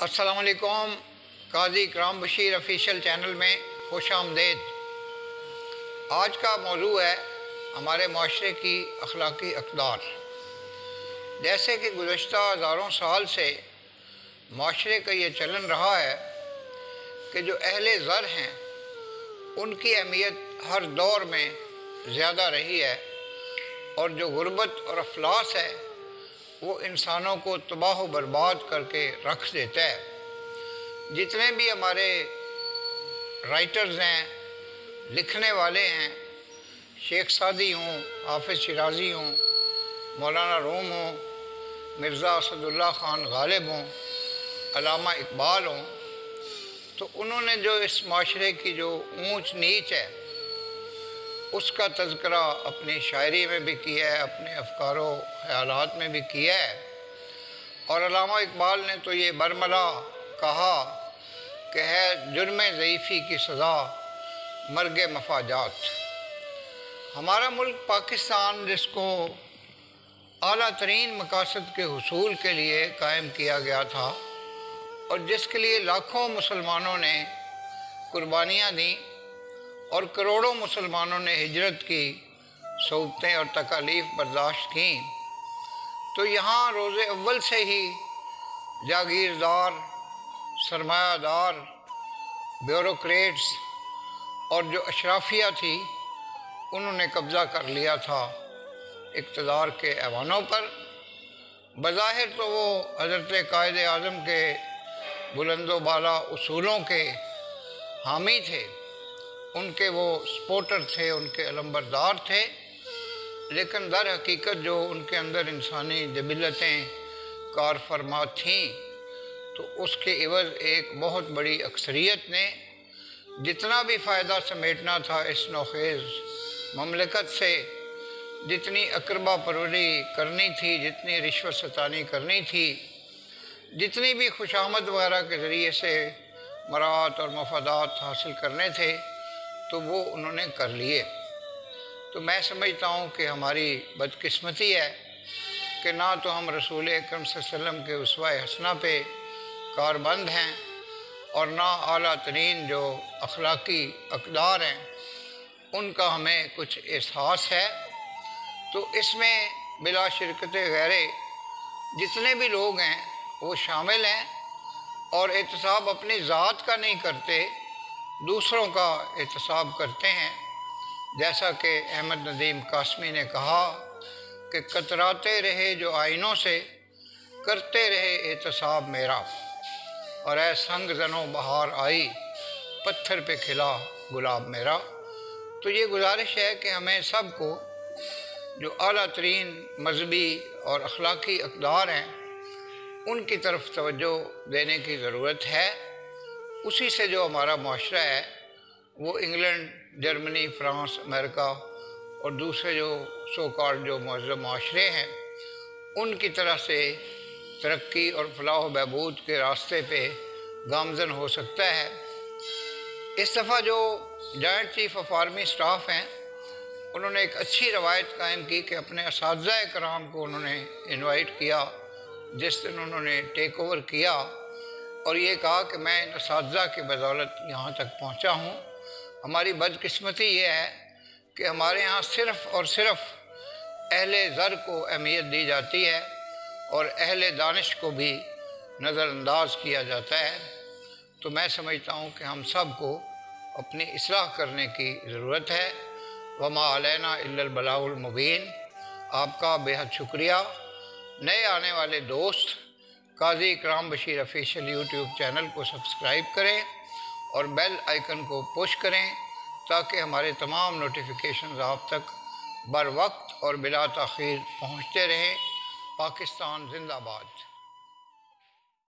अस्सलाम वालेकुम। काजी इकराम Bashir official channel में खुश आमदेद। आज का मौजू है हमारे माशरे की अखलाकी अक़दार। जैसे कि गुज़श्ता हज़ारों साल से माशरे का ये चलन रहा है कि जो अहले ज़र हैं उनकी अहमियत हर दौर में ज़्यादा रही है और जो गुर्बत और अफलास है वो इंसानों को तबाह व बर्बाद करके रख देता है। जितने भी हमारे राइटर्स हैं, लिखने वाले हैं, शेख सादी हों, हाफिज़ शिराज़ी हों, मौलाना रूम हों, मिर्ज़ा असदुल्ला ख़ान गालिब हों, अल्लामा इकबाल हों, तो उन्होंने जो इस माशरे की जो ऊंच नीच है उसका तज़किरा अपनी शायरी में भी किया है, अपने अफ़कारो ख़यालात में भी किया है। और अल्लामा इकबाल ने तो ये बरमला कहा कि है जुर्म ज़ईफ़ी की सज़ा मर्ग मफाजात। हमारा मुल्क पाकिस्तान जिसको आला तरीन मकासद के हुसूल के लिए कायम किया गया था और जिसके लिए लाखों मुसलमानों ने कुर्बानियाँ दी और करोड़ों मुसलमानों ने हिजरत की, सऊबतें और तकालीफ बर्दाश्त की, तो यहाँ रोज़े अव्वल से ही जागीरदार, सरमायादार, ब्यूरोक्रेट्स और जो अशराफिया थी उन्होंने कब्ज़ा कर लिया था इक़्तिदार के ऐवानों पर। बज़ाहिर तो वो हज़रत कायद आज़म के बुलंदो बाला उसूलों के हामी थे, उनके वो सपोर्टर थे, उनके अलंबरदार थे, लेकिन दर हकीकत जो उनके अंदर इंसानी जबिलतें कार फरमा थीं तो उसके इवज़ एक बहुत बड़ी अक्सरियत ने जितना भी फ़ायदा समेटना था इस नौखेज़ ममलकत से, जितनी अकरबा परवरी करनी थी, जितनी रिश्वत सतानी करनी थी, जितनी भी खुशामद वगैरह के ज़रिए से मरात और मफादात हासिल करने थे तो वो उन्होंने कर लिए। तो मैं समझता हूँ कि हमारी बदकिस्मती है कि ना तो हम रसूल अकरम सल्लल्लाहु अलैहि वसल्लम के उसवा-ए हसना पे कारबंद हैं और ना आला तरीन जो अखलाकी अक़दार हैं उनका हमें कुछ एहसास है। तो इसमें बिला शिरकत गैरे जितने भी लोग हैं वो शामिल हैं और एहतसाब अपनी ज़ात का नहीं करते, दूसरों का एहतसाब करते हैं। जैसा कि अहमद नदीम कासमी ने कहा कि कतराते रहे जो आइनों से, करते रहे एहतसाब मेरा, और ऐ संग जनो बहार आई, पत्थर पे खिला गुलाब मेरा। तो ये गुजारिश है कि हमें सबको जो आला तरीन मजहबी और अखलाकी अक़दार हैं उनकी तरफ तवज्जो देने की ज़रूरत है। उसी से जो हमारा माशरा है वो इंग्लैंड, जर्मनी, फ्रांस, अमेरिका और दूसरे जो सो कॉल्ड जो मुअज़्ज़म माशरे हैं उनकी तरह से तरक्की और फलाह बहबूद के रास्ते पे गामज़न हो सकता है। इस दफ़ा जो joint chief of army staff हैं उन्होंने एक अच्छी रवायत कायम की कि अपने असातिज़ा कराम को उन्होंने इनवाइट किया जिस दिन उन्होंने टेक ओवर किया और ये कहा कि मैं इन असातिज़ा की बदौलत यहाँ तक पहुँचा हूँ। हमारी बदकिस्मती ये है कि हमारे यहाँ सिर्फ़ और सिर्फ अहले ज़र को अहमियत दी जाती है और अहले दानिश को भी नज़रअंदाज किया जाता है। तो मैं समझता हूँ कि हम सब को अपनी इस्लाह करने की ज़रूरत है। वमा अलैना इल्लल बलागुल मुबीन। आपका बेहद शुक्रिया। नए आने वाले दोस्त काजी इकराम बशीर ऑफिशियल यूट्यूब चैनल को सब्सक्राइब करें और बेल आइकन को पुश करें ताकि हमारे तमाम नोटिफिकेशंस आप तक बर वक्त और बिला ताख़ीर पहुँचते रहें। पाकिस्तान जिंदाबाद।